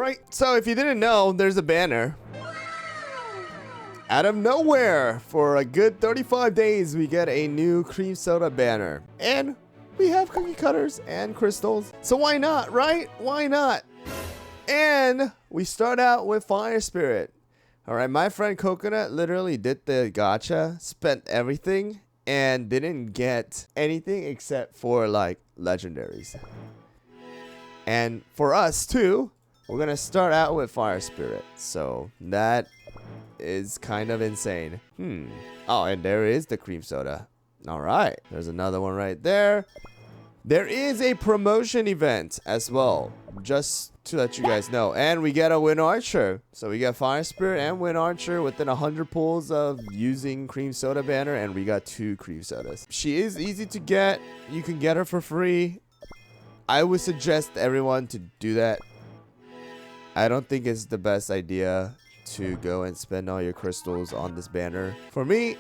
Alright, so if you didn't know, there's a banner. Out of nowhere, for a good 35 days, we get a new cream soda banner. And we have cookie cutters and crystals. So why not, right? Why not? And we start out with Fire Spirit. Alright, my friend Coconut literally did the gacha, spent everything, and didn't get anything except for like legendaries. And for us too, we're gonna start out with Fire Spirit. So that is kind of insane. Oh, and there is the cream soda. Alright, there's another one right there. There is a promotion event as well, just to let you guys know. And we get a Wind Archer. So we got Fire Spirit and Wind Archer within 100 pulls of using cream soda banner, and we got 2 cream sodas. She is easy to get. You can get her for free. I would suggest everyone to do that. I don't think it's the best idea to go and spend all your crystals on this banner. For me,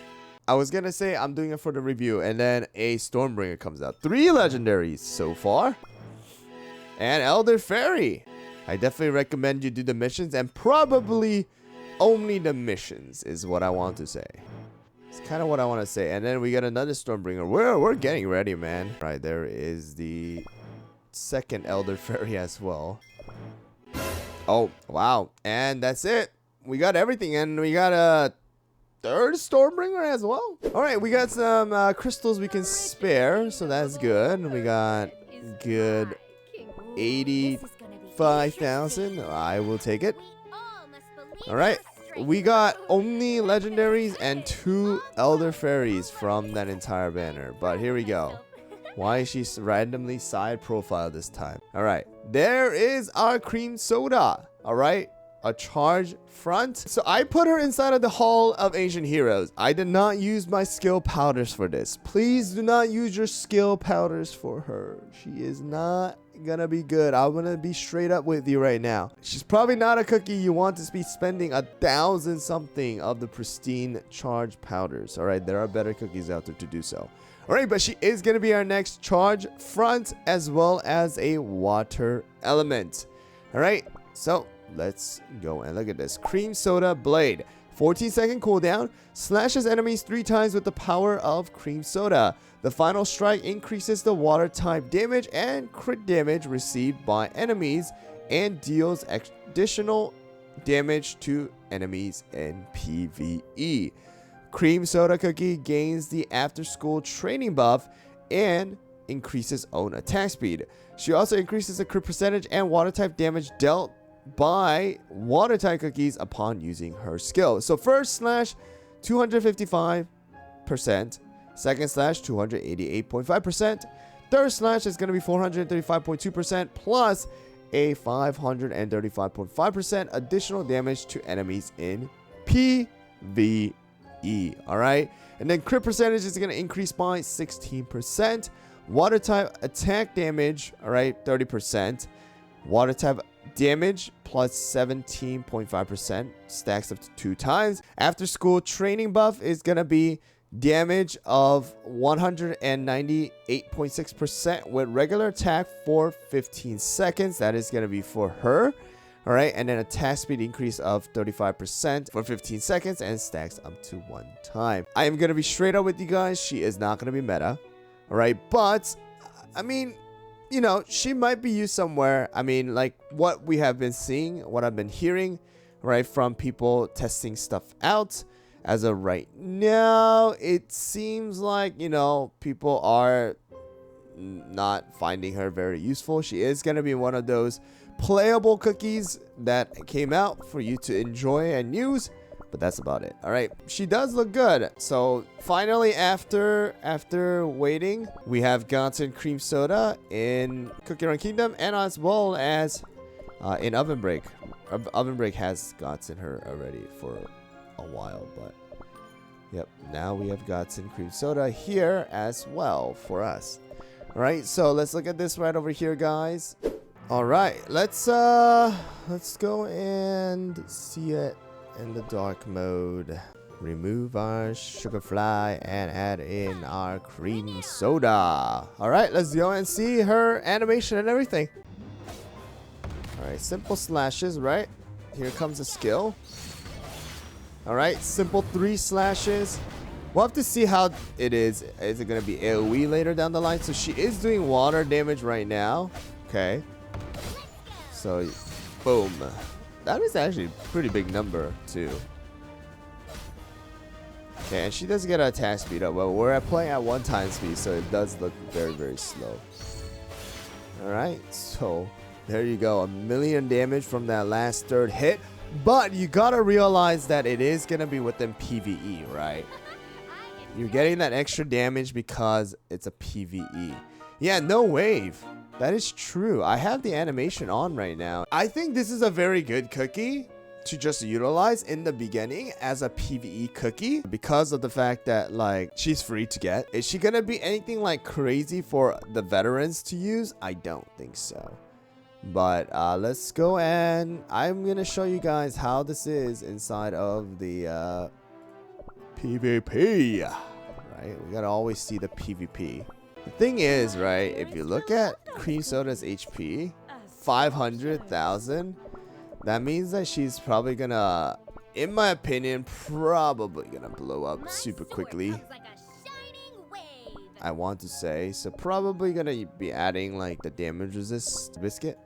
I was gonna say I'm doing it for the review, and then a Stormbringer comes out. 3 legendaries so far. And Elder Fairy. I definitely recommend you do the missions, and probably only the missions is what I want to say. It's kind of what I want to say. And then we got another Stormbringer. We're getting ready, man. Right, there is the second Elder Fairy as well. Oh, wow. And that's it. We got everything, and we got a third Stormbringer as well. Alright, we got some crystals we can spare, so that's good. We got good 85,000. I will take it. Alright, we got only legendaries and 2 Elder Fairies from that entire banner. But here we go. Why is she randomly side profile this time? Alright, there is our cream soda. Alright, a charge front. So I put her inside of the Hall of Ancient Heroes. I did not use my skill powders for this. Please do not use your skill powders for her. She is not gonna be good. I'm gonna be straight up with you right now. She's probably not a cookie you want to be spending 1,000 something of the pristine charge powders. Alright, there are better cookies out there to do so. Alright, but she is gonna be our next charge front, as well as a water element. Alright, so let's go and look at this. Cream Soda Blade. 14-second cooldown. Slashes enemies 3 times with the power of Cream Soda. The final strike increases the water type damage and crit damage received by enemies, and deals additional damage to enemies in PvE. Cream Soda Cookie gains the after school training buff and increases own attack speed. She also increases the crit percentage and water type damage dealt by water type cookies upon using her skill. So first slash 255%, second slash 288.5%, third slash is going to be 435.2% plus a 535.5% additional damage to enemies in PvE. Alright, and then crit percentage is going to increase by 16%. Water type attack damage, alright, 30%. Water type damage plus 17.5%, stacks up to 2 times. After school training buff is gonna be damage of 198.6% with regular attack for 15 seconds. That is gonna be for her. Alright, and then attack speed increase of 35% for 15 seconds and stacks up to 1 time. I am gonna be straight up with you guys. She is not gonna be meta. Alright, but I mean, you know, she might be used somewhere. I mean, like what we have been seeing, what I've been hearing, right, from people testing stuff out. As of right now, it seems like, you know, people are not finding her very useful. She is going to be one of those playable cookies that came out for you to enjoy and use. But that's about it. All right, she does look good. So finally, after waiting, we have gotten Cream Soda in Cookie Run Kingdom, and as well as in Oven Break. Oven Break has gotten her already for a while, but yep, now we have gotten Cream Soda here as well for us. All right, so let's look at this right over here, guys. All right, let's go and see it in the dark mode. Remove our Sugarfly and add in our Cream Soda. Alright, let's go and see her animation and everything. Alright, simple slashes, right? Here comes a skill. Alright, simple 3 slashes. We'll have to see how it is. Is it going to be AoE later down the line? So she is doing water damage right now. Okay. So, boom. That is actually a pretty big number, too. Okay, and she does get her attack speed up. Well, we're playing at 1 time speed, so it does look very, very slow. Alright, so there you go. 1,000,000 damage from that last 3rd hit. But you gotta realize that it is gonna be within PvE, right? You're getting that extra damage because it's a PvE. Yeah, no wave. That is true. I have the animation on right now. I think this is a very good cookie to just utilize in the beginning as a PvE cookie because of the fact that, like, she's free to get. Is she gonna be anything like crazy for the veterans to use? I don't think so. But let's go, and I'm gonna show you guys how this is inside of the PvP. Right, we gotta always see the PvP. The thing is, right, if you look at Cream Soda's HP, 500,000, that means that she's probably gonna, in my opinion, probably gonna blow up super quickly. I want to say, so probably gonna be adding like the damage resist biscuit.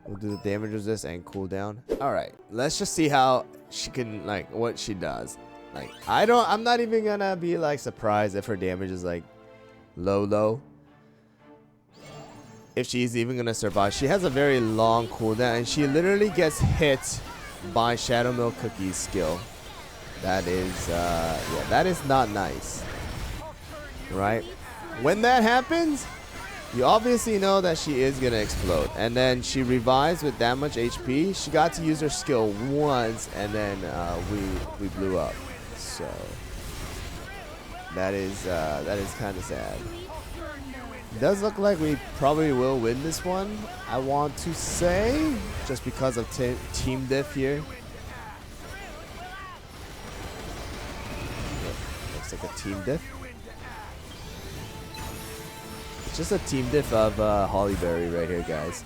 We'll do the damage resist and cooldown. Alright, let's just see how she can, like, what she does. Like, I'm not even gonna be like surprised if her damage is like low. If she's even gonna survive. She has a very long cooldown and she literally gets hit by Shadow Milk Cookie's skill. That is, yeah, that is not nice. Right? When that happens, you obviously know that she is gonna explode. And then she revives with that much HP. She got to use her skill once and then we blew up. So that is kind of sad. It does look like we probably will win this one, I want to say, just because of team diff here. Yep, looks like a team diff. It's just a team diff of Hollyberry right here, guys.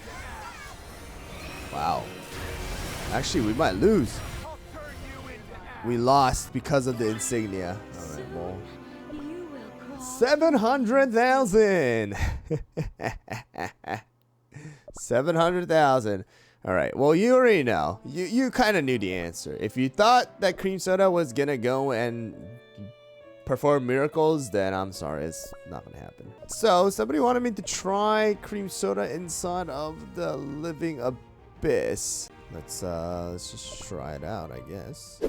Wow. Actually, we might lose. We lost because of the insignia. Alright, well. 700,000. 700,000. Alright, well, you already know. You kind of knew the answer. If you thought that Cream Soda was gonna go and perform miracles, then I'm sorry, it's not gonna happen. So, somebody wanted me to try Cream Soda inside of the Living Abyss. Let's just try it out, I guess.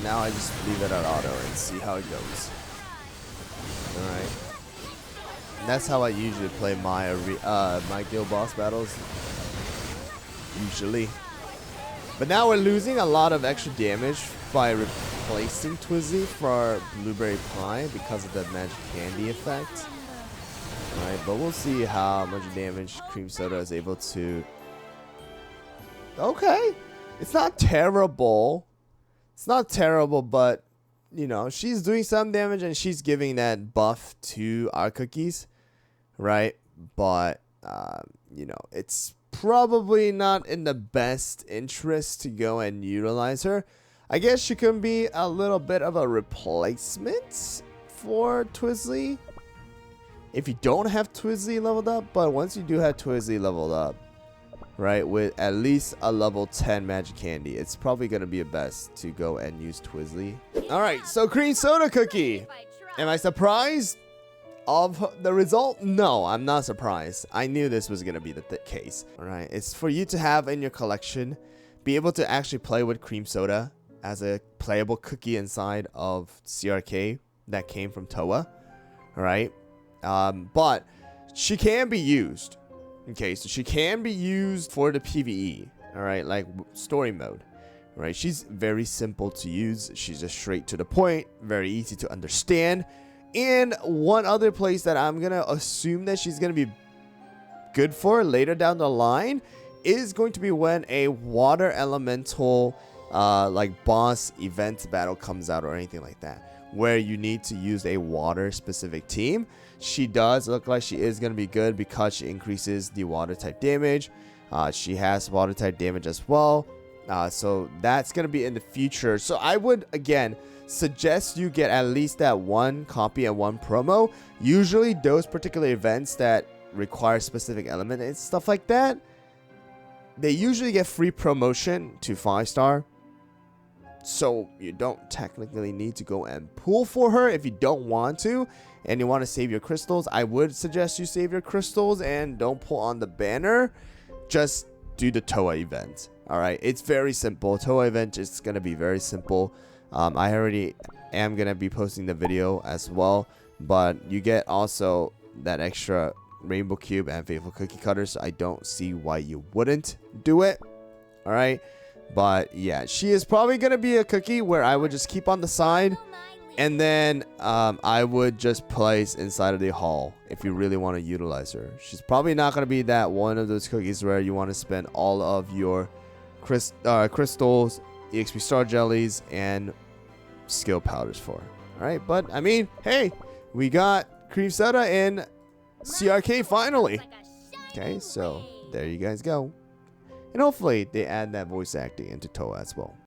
Now I just leave it at auto and see how it goes. Alright. That's how I usually play my my guild boss battles. Usually. But now we're losing a lot of extra damage by replacing Twizzy for Blueberry Pie because of the magic candy effect. Alright, but we'll see how much damage Cream Soda is able to... Okay. It's not terrible. It's not terrible, but, you know, she's doing some damage and she's giving that buff to our cookies, right? But, you know, it's probably not in the best interest to go and utilize her. I guess she can be a little bit of a replacement for Twizzly if you don't have Twizzly leveled up, but once you do have Twizzly leveled up, right, with at least a level 10 magic candy, it's probably gonna be a best to go and use Twizzly. Alright, so Cream Soda Cookie. Am I surprised of the result? No, I'm not surprised. I knew this was gonna be the case. Alright, it's for you to have in your collection, be able to actually play with Cream Soda as a playable cookie inside of CRK that came from Toa. Alright, but she can be used. Okay, so she can be used for the PvE, alright, like story mode, right? She's very simple to use. She's just straight to the point, very easy to understand. And one other place that I'm gonna assume that she's gonna be good for later down the line is going to be when a water elemental like boss event battle comes out or anything like that, where you need to use a water specific team. She does look like she is going to be good because she increases the water type damage. She has water type damage as well. So that's going to be in the future. So I would, again, suggest you get at least that one copy and one promo. Usually those particular events that require specific element and stuff like that, they usually get free promotion to 5-star. So you don't technically need to go and pull for her if you don't want to and you want to save your crystals. I would suggest you save your crystals and don't pull on the banner. Just do the Toa event. Alright, it's very simple. Toa event is going to be very simple. I already am going to be posting the video as well, but you get also that extra rainbow cube and faithful cookie cutter, so I don't see why you wouldn't do it. Alright, but yeah, she is probably going to be a cookie where I would just keep on the side, and then I would just place inside of the hall if you really want to utilize her. She's probably not going to be that one of those cookies where you want to spend all of your crystals, EXP star jellies, and skill powders for. Alright, but I mean, hey, we got cream soda in CRK finally. Okay, so there you guys go. And hopefully they add that voice acting into Toa as well.